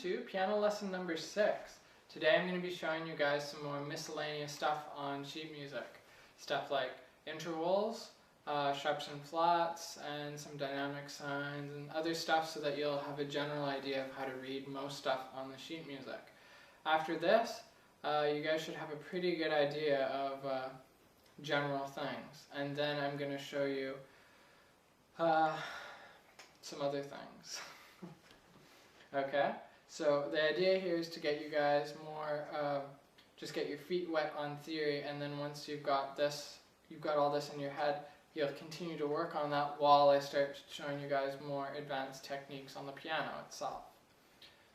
to piano lesson number 6. Today I'm going to be showing you guys some more miscellaneous stuff on sheet music. Stuff like intervals, sharps and flats, and some dynamic signs and other stuff so that you'll have a general idea of how to read most stuff on the sheet music. After this, you guys should have a pretty good idea of general things. And then I'm going to show you some other things. Okay, so the idea here is to get you guys more, just get your feet wet on theory, and then once you've got all this in your head, you'll continue to work on that while I start showing you guys more advanced techniques on the piano itself.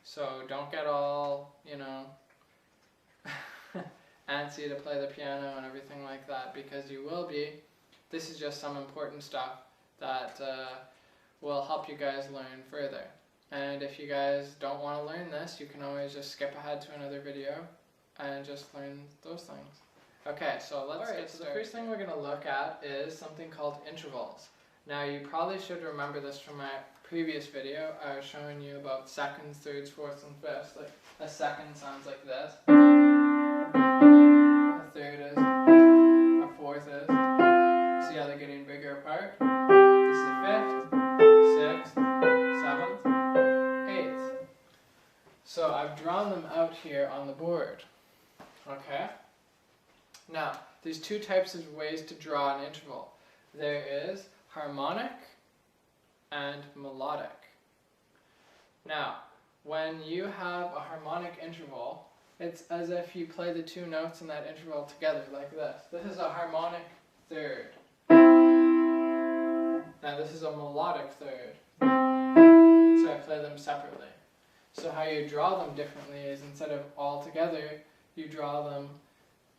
So don't get all, antsy to play the piano and everything like that, because you will be. This is just some important stuff that will help you guys learn further. And if you guys don't want to learn this, you can always just skip ahead to another video and just learn those things. Okay, so let's get started. The first thing we're going to look at is something called intervals. Now you probably should remember this from my previous video. I was showing you about seconds, thirds, fourths, and fifths. Like a second sounds like this. A third is, a fourth is. See how they're getting bigger apart? This is a fifth, sixth, seventh, eighth. So I've drawn them out here on the board. Okay? Now, there's two types of ways to draw an interval. There is harmonic and melodic. Now, when you have a harmonic interval, it's as if you play the two notes in that interval together like this. This is a harmonic third. Now this is a melodic third. So I play them separately. So how you draw them differently is instead of all together, you draw them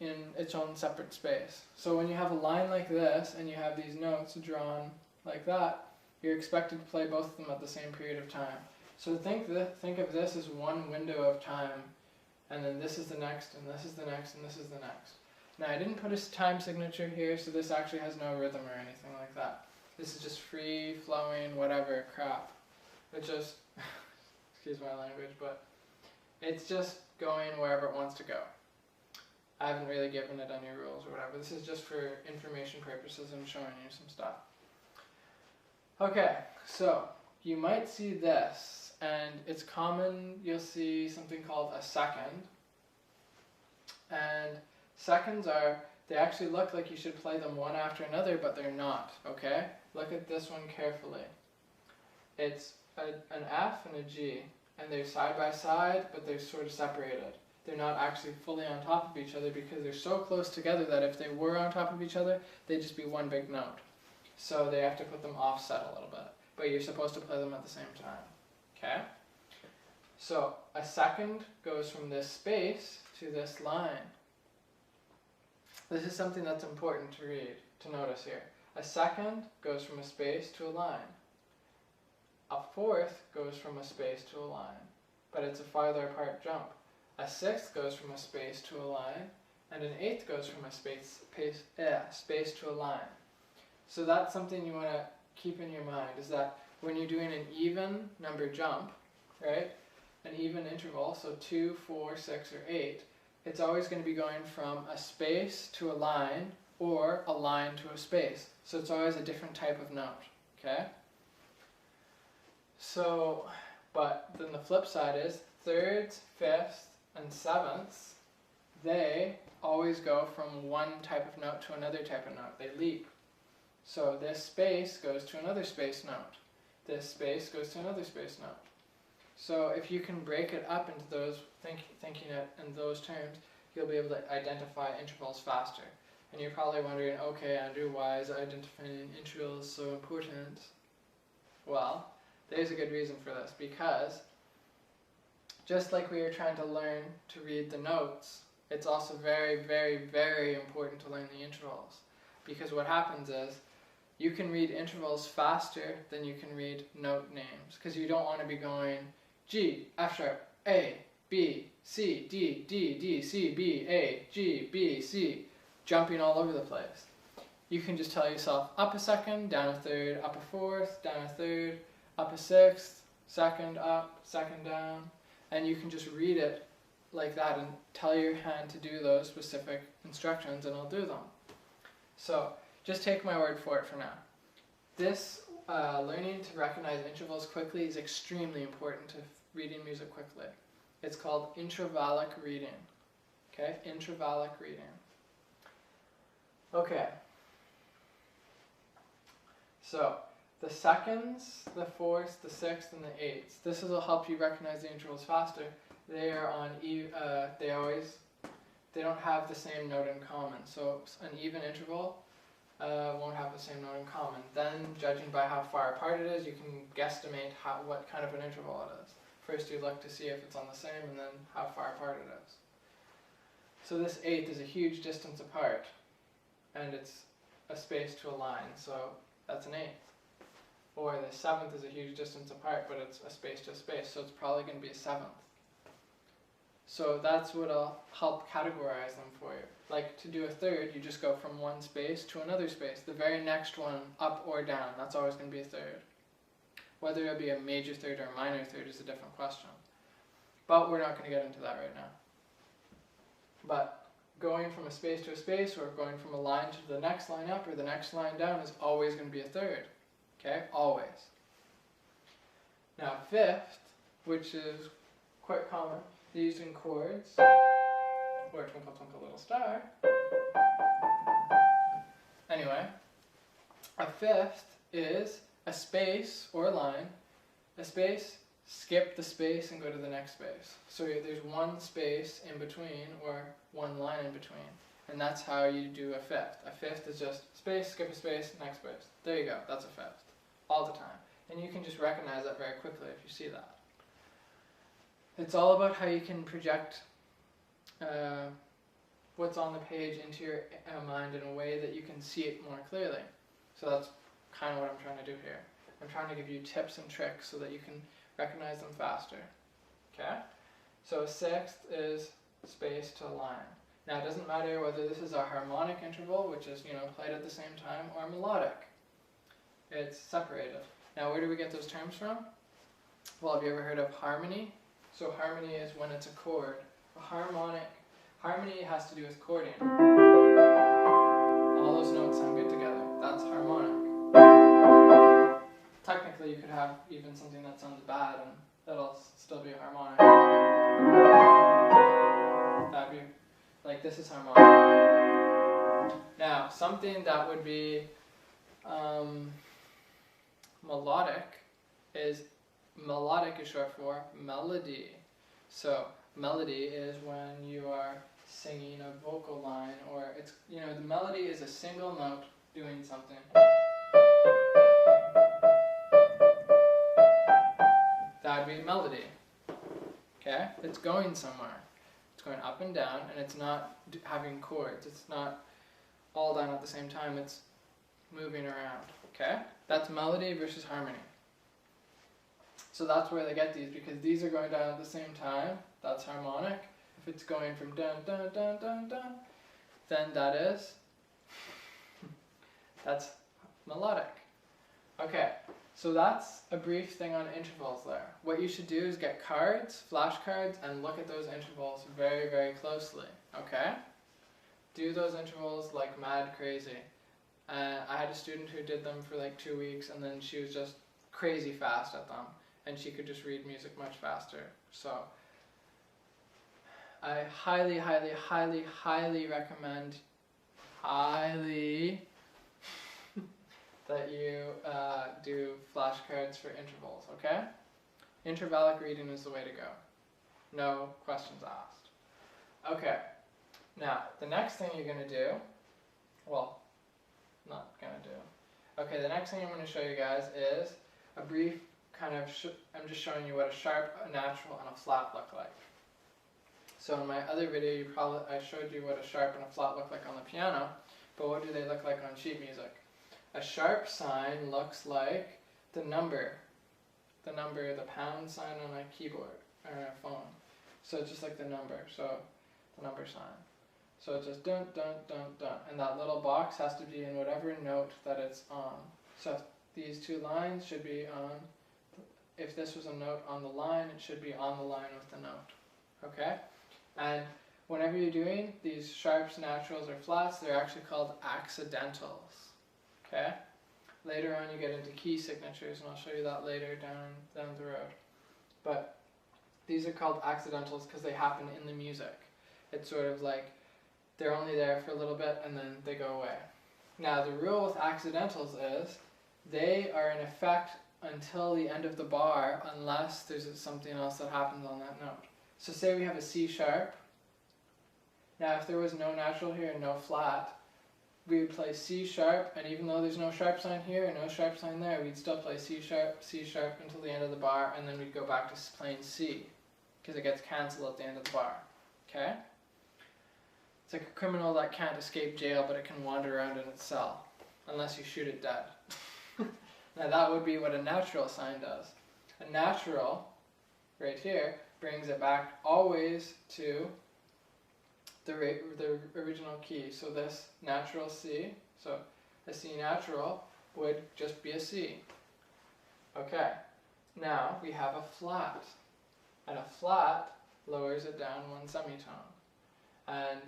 in its own separate space. So when you have a line like this and you have these notes drawn like that, you're expected to play both of them at the same period of time. So think of this as one window of time, and then this is the next, and this is the next, and this is the next. Now I didn't put a time signature here, so this actually has no rhythm or anything like that. This is just free flowing whatever crap. It just, excuse my language, but it's just going wherever it wants to go. I haven't really given it any rules or whatever. This is just for information purposes. I'm showing you some stuff. Okay, so you might see this, and it's common. You'll see something called a second. And seconds they actually look like you should play them one after another, but they're not, okay? Look at this one carefully. It's an F and a G, and they're side by side, but they're sort of separated. They're not actually fully on top of each other because they're so close together that if they were on top of each other, they'd just be one big note. So they have to put them offset a little bit, but you're supposed to play them at the same time, okay? So a second goes from this space to this line. This is something that's important to read, to notice here. A second goes from a space to a line. A fourth goes from a space to a line, but it's a farther apart jump. A sixth goes from a space to a line, and an eighth goes from a space to a line. So that's something you want to keep in your mind, is that when you're doing an even number jump, right, an even interval, so 2, 4, 6, or 8, it's always going to be going from a space to a line, or a line to a space. So it's always a different type of note, okay? So, but then the flip side is thirds, fifths, and sevenths, they always go from one type of note to another type of note. They leap. So this space goes to another space note. This space goes to another space note. So if you can break it up into those, thinking it in those terms, you'll be able to identify intervals faster. And you're probably wondering, okay, Andrew, why is identifying intervals so important? Well, there's a good reason for this, because just like we were trying to learn to read the notes, it's also very, very, very important to learn the intervals. Because what happens is, you can read intervals faster than you can read note names. Because you don't want to be going G, F sharp, A, B, C, D, D, D, C, B, A, G, B, C, jumping all over the place. You can just tell yourself up a second, down a third, up a fourth, down a third, up a sixth, second up, second down. And you can just read it like that and tell your hand to do those specific instructions and it'll do them. So just take my word for it for now. This learning to recognize intervals quickly is extremely important to reading music quickly. It's called intravallic reading. Okay, intravallic reading. Okay. So the seconds, the fourths, the sixths, and the eighths. This will help you recognize the intervals faster. They are on they don't have the same note in common. So an even interval won't have the same note in common. Then, judging by how far apart it is, you can guesstimate what kind of an interval it is. First, you look to see if it's on the same, and then how far apart it is. So this eighth is a huge distance apart, and it's a space to a line. So that's an eighth. Or the seventh is a huge distance apart, but it's a space to a space, so it's probably going to be a seventh. So that's what'll help categorize them for you. Like to do a third, you just go from one space to another space. The very next one, up or down, that's always going to be a third. Whether it'll be a major third or a minor third is a different question. But we're not going to get into that right now. But going from a space to a space, or going from a line to the next line up or the next line down is always going to be a third. Okay? Always. Now fifth, which is quite common, used in chords, or Twinkle Twinkle Little Star. Anyway, a fifth is a space or a line, a space, skip the space and go to the next space. So there's one space in between or one line in between, and that's how you do a fifth. A fifth is just space, skip a space, next space. There you go, that's a fifth, all the time. And you can just recognize that very quickly if you see that. It's all about how you can project what's on the page into your mind in a way that you can see it more clearly. So that's kind of what I'm trying to do here. I'm trying to give you tips and tricks so that you can recognize them faster. Okay? So a sixth is space to a line. Now it doesn't matter whether this is a harmonic interval, which is, played at the same time, or melodic. It's separated. Now where do we get those terms from? Well, have you ever heard of harmony? So harmony is when it's a chord. Harmony has to do with chording. All those notes sound good together. That's harmonic. Technically, you could have even something that sounds bad and that'll still be harmonic. That'd be, like this is harmonic. Now, something that would be melodic is short for melody. So melody is when you are singing a vocal line, or it's, the melody is a single note doing something. That would be melody. Okay? It's going somewhere. It's going up and down, and it's not having chords. It's not all down at the same time. It's moving around. Okay? That's melody versus harmony. So that's where they get these, because these are going down at the same time. That's harmonic. If it's going from dun dun dun dun dun, then that's melodic. Okay, so that's a brief thing on intervals there. What you should do is get cards, flashcards, and look at those intervals very, very closely. Okay? Do those intervals like mad crazy. I had a student who did them for like 2 weeks, and then she was just crazy fast at them, and she could just read music much faster. So I highly, highly, highly, highly recommend that you do flashcards for intervals, okay? Intervallic reading is the way to go. No questions asked. Okay, now the next thing you're going to do, well, not going to do. Okay, the next thing I'm going to show you guys is a brief kind of, I'm just showing you what a sharp, a natural, and a flat look like. So in my other video, I showed you what a sharp and a flat look like on the piano, but what do they look like on sheet music? A sharp sign looks like the number, the pound sign on a keyboard or a phone. So it's just like the number, so the number sign. So it's just dun dun dun dun, and that little box has to be in whatever note that it's on. So these two lines should be on if this was a note on the line, it should be on the line with the note. Okay? And whenever you're doing these sharps, naturals, or flats, they're actually called accidentals. Okay? Later on you get into key signatures, and I'll show you that later down the road. But these are called accidentals because they happen in the music. It's sort of like they're only there for a little bit and then they go away. Now the rule with accidentals is they are in effect until the end of the bar unless there's something else that happens on that note. So say we have a C sharp. Now if there was no natural here and no flat, we would play C sharp, and even though there's no sharp sign here and no sharp sign there, we'd still play C sharp until the end of the bar, and then we'd go back to playing C because it gets cancelled at the end of the bar. Okay? It's like a criminal that can't escape jail, but it can wander around in its cell unless you shoot it dead. Now that would be what a natural sign does. A natural, right here, brings it back always to the original key. So this natural C, so a C natural would just be a C. Okay, now we have a flat, and a flat lowers it down one semitone, and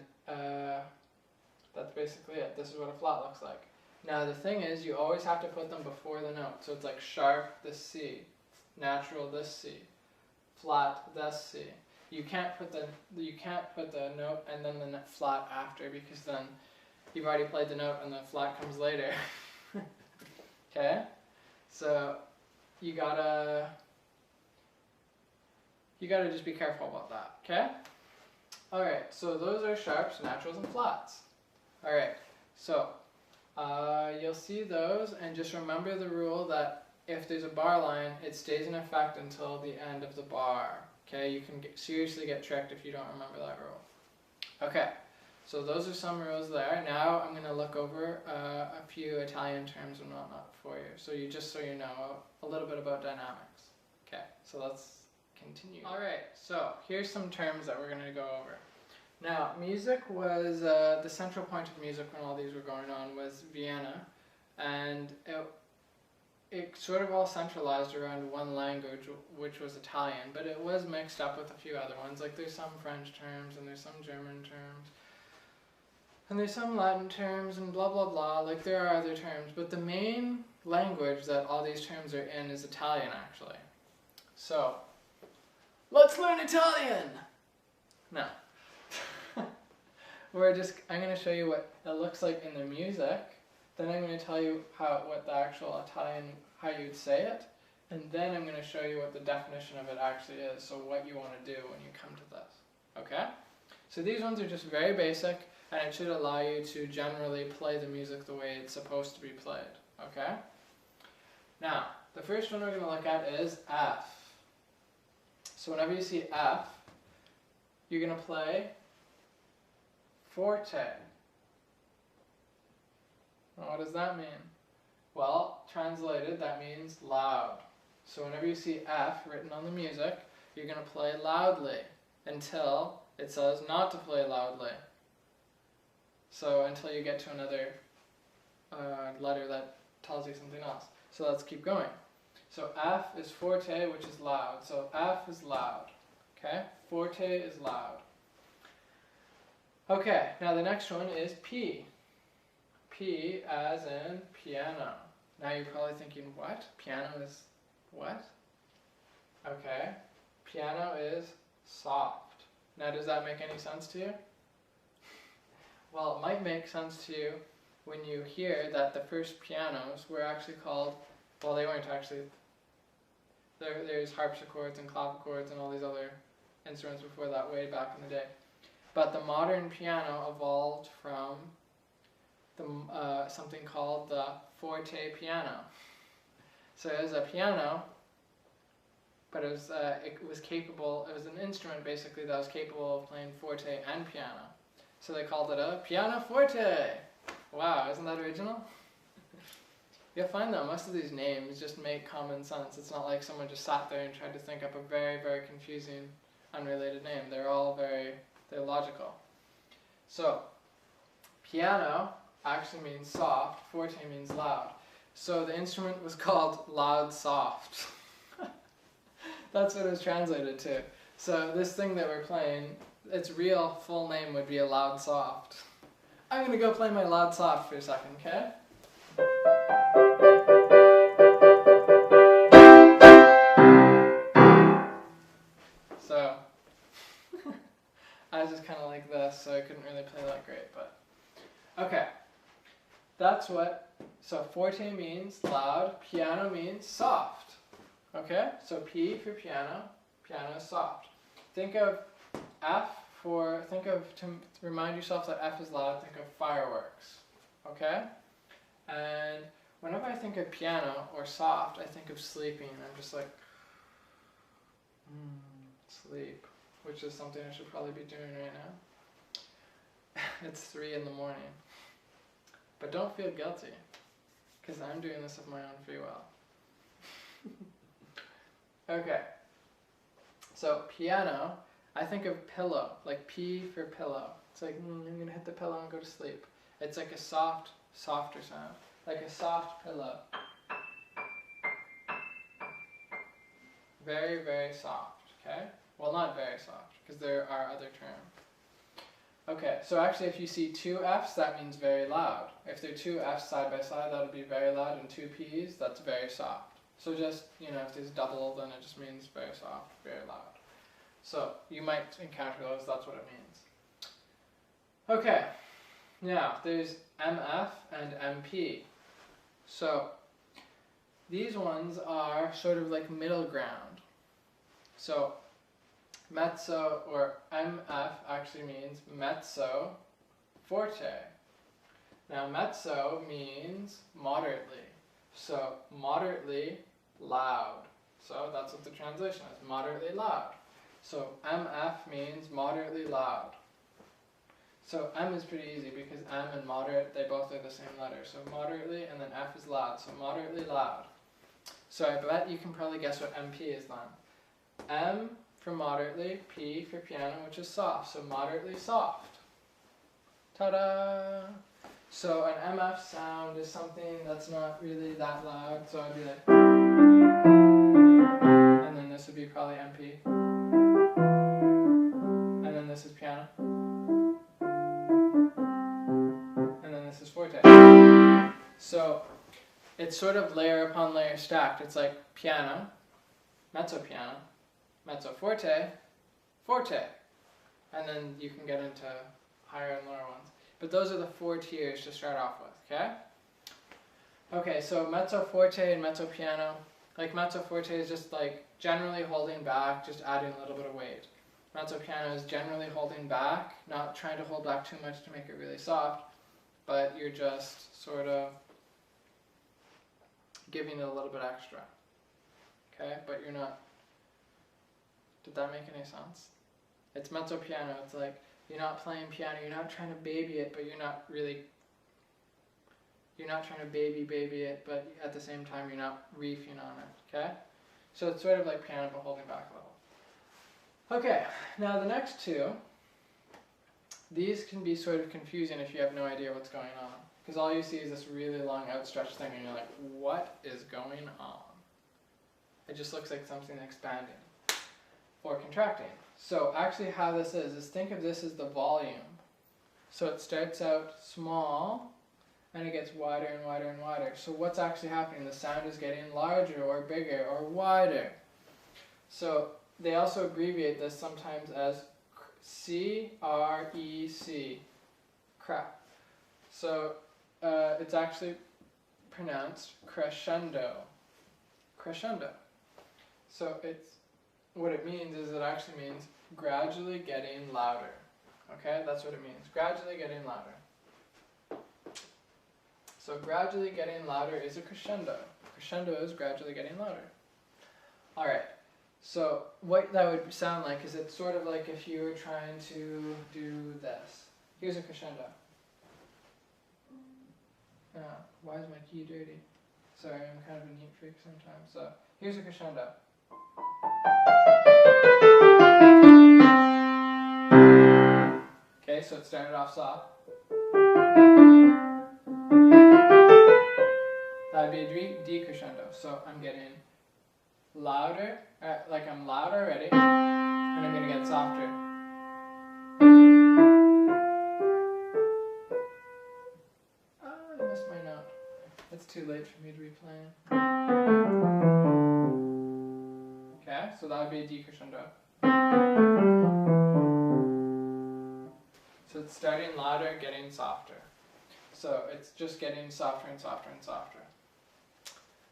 that's basically it. This is what a flat looks like. Now the thing is, you always have to put them before the note. So it's like sharp, this C, natural, this C, flat, this C. You can't put the note and then the flat after, because then you've already played the note and the flat comes later. Okay, so you gotta just be careful about that. Okay. All right. So those are sharps, naturals, and flats. All right. So you'll see those, and just remember the rule that if there's a bar line, it stays in effect until the end of the bar. Okay, you can seriously get tricked if you don't remember that rule. Okay, so those are some rules there. Now I'm going to look over a few Italian terms and whatnot for you. So you know a little bit about dynamics. Okay, so let's continue. Alright, so here's some terms that we're going to go over. Now, music was, the central point of music when all these were going on was Vienna, and it sort of all centralized around one language, which was Italian, but it was mixed up with a few other ones. Like there's some French terms, and there's some German terms, and there's some Latin terms, and blah blah blah. Like there are other terms, but the main language that all these terms are in is Italian, actually. So, let's learn Italian! No. I'm going to show you what it looks like in the music. Then I'm going to tell you what the actual Italian, how you'd say it, and then I'm going to show you what the definition of it actually is, so what you want to do when you come to this. Okay? So these ones are just very basic, and it should allow you to generally play the music the way it's supposed to be played. Okay? Now, the first one we're going to look at is F. So whenever you see F, you're going to play forte. What does that mean? Well, translated, that means loud. So whenever you see F written on the music, you're going to play loudly until it says not to play loudly. So until you get to another letter that tells you something else. So let's keep going. So F is forte, which is loud. So F is loud. Okay? Forte is loud. Okay, now the next one is P. P as in piano. Now you're probably thinking, what? Piano is what? Okay, piano is soft. Now does that make any sense to you? Well, it might make sense to you when you hear that the first pianos were actually called, well, they weren't actually, there's harpsichords and clavichords and all these other instruments before that, way back in the day. But the modern piano evolved from something called the forte piano. So it was a piano, but it was capable, it was an instrument basically that was capable of playing forte and piano. So they called it a pianoforte. Wow, isn't that original? You'll find that most of these names just make common sense. It's not like someone just sat there and tried to think up a very, very confusing, unrelated name. They're all they're logical. So, piano actually means soft, forte means loud. So the instrument was called loud soft. That's what it was translated to. So this thing that we're playing, its real full name would be a loud soft. I'm gonna go play my loud soft for a second, okay? So I was just kind of like this, so I couldn't really play that great, but okay. That's what, so forte means loud, piano means soft. Okay, so P for piano, piano is soft. Think of F for, to remind yourself that F is loud, think of fireworks. Okay? And whenever I think of piano or soft, I think of sleeping. I'm just like, sleep, which is something I should probably be doing right now. It's 3 in the morning. But don't feel guilty, because I'm doing this of my own free will. Okay, so piano, I think of pillow, like P for pillow. It's like, I'm going to hit the pillow and go to sleep. It's like a softer sound, like a soft pillow. Very, very soft, okay? Well, not very soft, because there are other terms. Okay, so actually if you see 2 Fs, that means very loud. If there are 2 Fs side by side, that'll be very loud, and 2 Ps, that's very soft. So just, if there's double, then it just means very soft, very loud. So you might encounter those, that's what it means. Okay, now there's MF and MP. So these ones are sort of like middle ground. So mezzo, or MF actually means mezzo forte. Now mezzo means moderately. So moderately loud. So that's what the translation is, moderately loud. So MF means moderately loud. So M is pretty easy because M and moderate, they both are the same letter. So moderately, and then F is loud. So moderately loud. So I bet you can probably guess what MP is then. M for moderately, P for piano, which is soft. So moderately soft. Ta-da! So an MF sound is something that's not really that loud. So I'd be like, and then this would be probably MP. And then this is piano. And then this is forte. So it's sort of layer upon layer stacked. It's like piano, mezzo piano, mezzo forte, forte. And then you can get into higher and lower ones. But those are the 4 tiers to start off with, okay? Okay, so mezzo forte and mezzo piano. Like mezzo forte is just like generally holding back, just adding a little bit of weight. Mezzo piano is generally holding back, not trying to hold back too much to make it really soft, but you're just sort of giving it a little bit extra. Okay, but you're not. Did that make any sense? It's mezzo piano, it's like you're not playing piano, you're not trying to baby it, but you're not trying to baby it, but at the same time you're not reefing on it, okay? So it's sort of like piano but holding back a little. Okay, now the next 2, these can be sort of confusing if you have no idea what's going on. Because all you see is this really long outstretched thing and you're like, what is going on? It just looks like something expanding or contracting. So actually how this is think of this as the volume. So it starts out small and it gets wider and wider and wider. So what's actually happening? The sound is getting larger or bigger or wider. So they also abbreviate this sometimes as C-R-E-C, crap. So it's actually pronounced crescendo. Crescendo. So what it means is it actually means gradually getting louder. Okay, that's what it means. Gradually getting louder. So gradually getting louder is a crescendo. Crescendo is gradually getting louder. Alright, so what that would sound like is it's sort of like if you were trying to do this. Here's a crescendo. Why is my key dirty? Sorry, I'm kind of a neat freak sometimes. So here's a crescendo. Okay, so it started off soft. That would be a decrescendo. So I'm getting louder, like I'm loud already, and I'm going to get softer. Oh, I missed my note. It's too late for me to be playing. Okay, so that would be a decrescendo. So it's starting louder, getting softer. So it's just getting softer and softer and softer.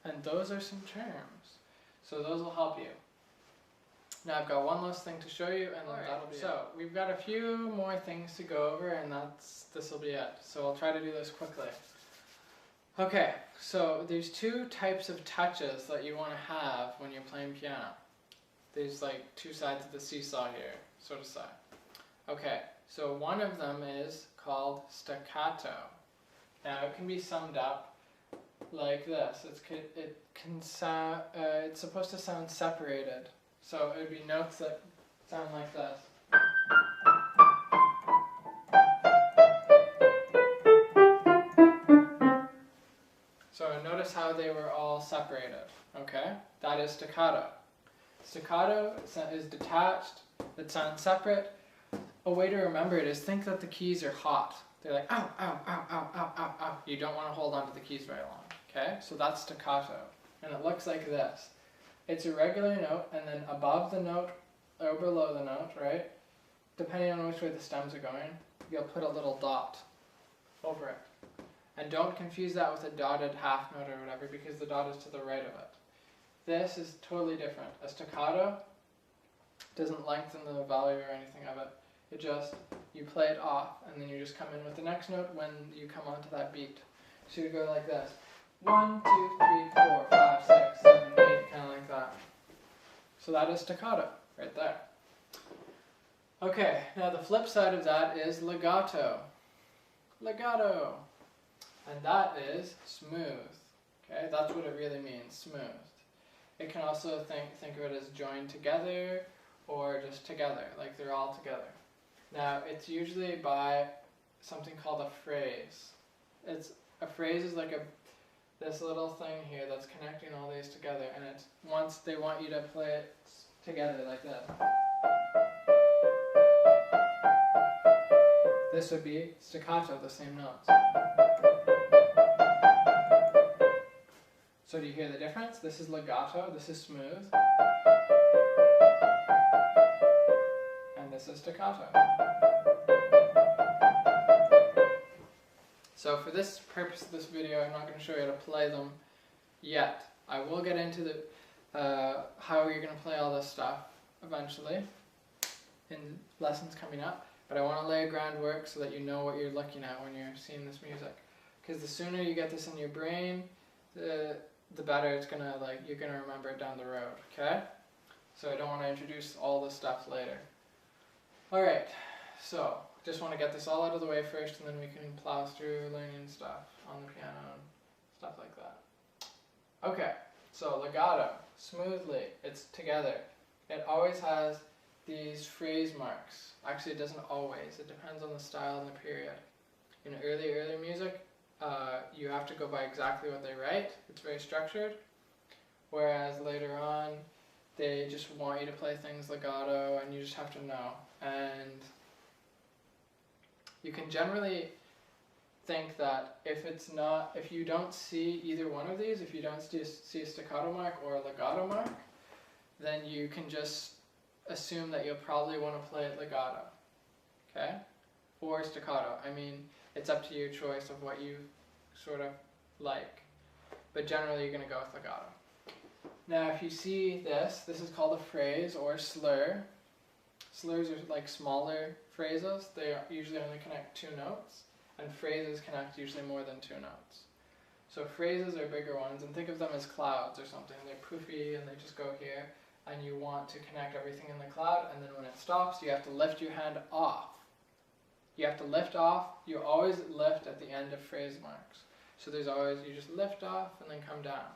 And those are some terms. So those will help you. Now I've got one last thing to show you, and then that'll be it. So we've got a few more things to go over, and this will be it. So I'll try to do this quickly. Okay, so there's two types of touches that you want to have when you're playing piano. There's like two sides of the seesaw here, so to say. Okay, so one of them is called staccato. Now it can be summed up like this. It's supposed to sound separated. So it would be notes that sound like this. So notice how they were all separated, okay? That is staccato. Staccato is detached, it sounds separate. A way to remember it is think that the keys are hot. They're like, ow, ow, ow, ow, ow, ow, ow. You don't want to hold onto the keys very long, okay? So that's staccato. And it looks like this. It's a regular note, and then above the note, or below the note, right? Depending on which way the stems are going, you'll put a little dot over it. And don't confuse that with a dotted half note or whatever, because the dot is to the right of it. This is totally different. A staccato doesn't lengthen the value or anything of it. It just, you play it off, and then you just come in with the next note when you come onto that beat. So you go like this. 1, 2, 3, 4, 5, 6, 7, 8, kind of like that. So that is staccato, right there. Okay, now the flip side of that is legato. Legato. And that is smooth. Okay, that's what it really means, smooth. It can also think of it as joined together or just together, like they're all together. Now, it's usually by something called a phrase. A phrase is like this little thing here that's connecting all these together, and it's once they want you to play it together like this. This would be staccato, the same notes. So do you hear the difference? This is legato, this is smooth, and this is staccato. So for this purpose of this video, I'm not going to show you how to play them yet. I will get into the how you're going to play all this stuff eventually in lessons coming up, but I want to lay a groundwork so that you know what you're looking at when you're seeing this music. Because the sooner you get this in your brain, the better it's gonna, like, you're gonna remember it down the road, okay? So I don't want to introduce all this stuff later. Alright, so just want to get this all out of the way first, and then we can plow through learning stuff on the piano and stuff like that. Okay, so legato, smoothly, it's together. It always has these phrase marks. Actually, it doesn't always. It depends on the style and the period. In early music, you have to go by exactly what they write. It's very structured. Whereas later on, they just want you to play things legato, and you just have to know. And you can generally think that if you don't see either one of these, if you don't see a staccato mark or a legato mark, then you can just assume that you'll probably want to play it legato, okay? Or staccato. I mean, it's up to your choice of what you sort of like. But generally you're going to go with legato. Now if you see this is called a phrase or slur. Slurs are like smaller phrases. They usually only connect 2 notes, and phrases connect usually more than 2 notes. So phrases are bigger ones, and think of them as clouds or something. They're poofy and they just go here, and you want to connect everything in the cloud, and then when it stops you have to lift your hand off. You have to lift off. You always lift at the end of phrase marks. So there's always, you just lift off and then come down.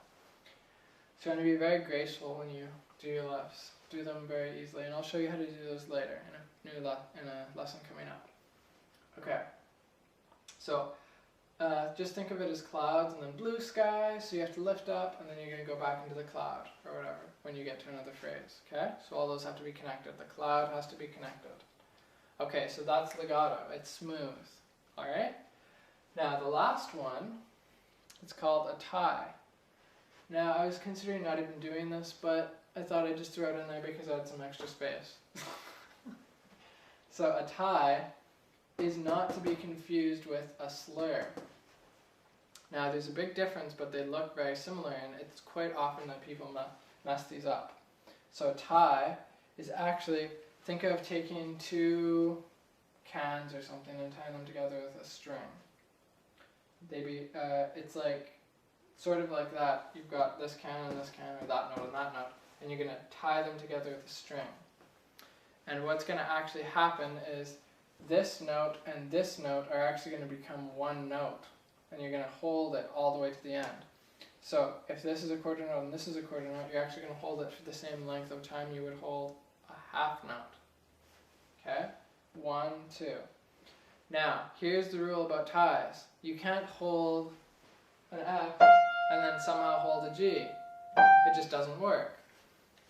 So you want to be very graceful when you do your lifts. Do them very easily, and I'll show you how to do those later in a lesson coming up. Okay. So just think of it as clouds and then blue sky, so you have to lift up and then you're going to go back into the cloud or whatever when you get to another phrase, okay? So all those have to be connected. The cloud has to be connected. Okay, so that's legato. It's smooth, alright? Now the last one, it's called a tie. Now I was considering not even doing this, but I thought I'd just throw it in there because I had some extra space. So a tie is not to be confused with a slur. Now there's a big difference, but they look very similar, and it's quite often that people mess these up. So a tie is actually, think of taking two cans or something and tying them together with a string. It's like, sort of like that. You've got this can and this can, or that note and that note, and you're going to tie them together with a string. And what's going to actually happen is this note and this note are actually going to become one note, and you're going to hold it all the way to the end. So if this is a quarter note and this is a quarter note, you're actually going to hold it for the same length of time you would hold a half note. Okay? 1, 2. Now, here's the rule about ties. You can't hold an F and then somehow hold a G. It just doesn't work.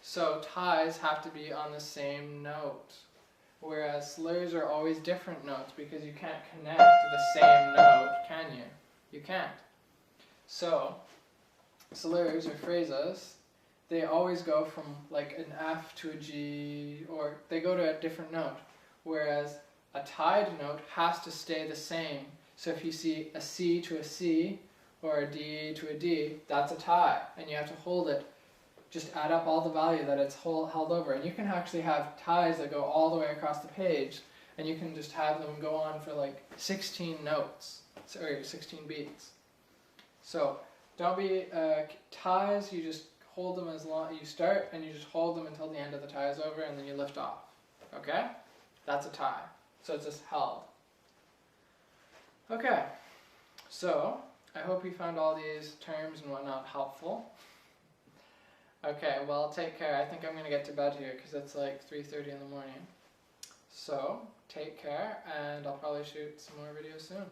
So ties have to be on the same note. Whereas slurs are always different notes because you can't connect to the same note, can you? You can't. So slurs or phrases, they always go from like an F to a G, or they go to a different note. Whereas a tied note has to stay the same. So if you see a C to a C or a D to a D, that's a tie, and you have to hold it. Just add up all the value that it's held over, and you can actually have ties that go all the way across the page, and you can just have them go on for like 16 notes, or 16 beats. So don't be ties. You just hold them as long. You start and you just hold them until the end of the tie is over, and then you lift off. Okay, that's a tie. So it's just held. Okay, so I hope you found all these terms and whatnot helpful. Okay, well, take care. I think I'm going to get to bed here because it's like 3:30 in the morning. So, take care, and I'll probably shoot some more videos soon.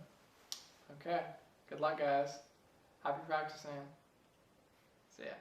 Okay, good luck, guys. Happy practicing. See ya.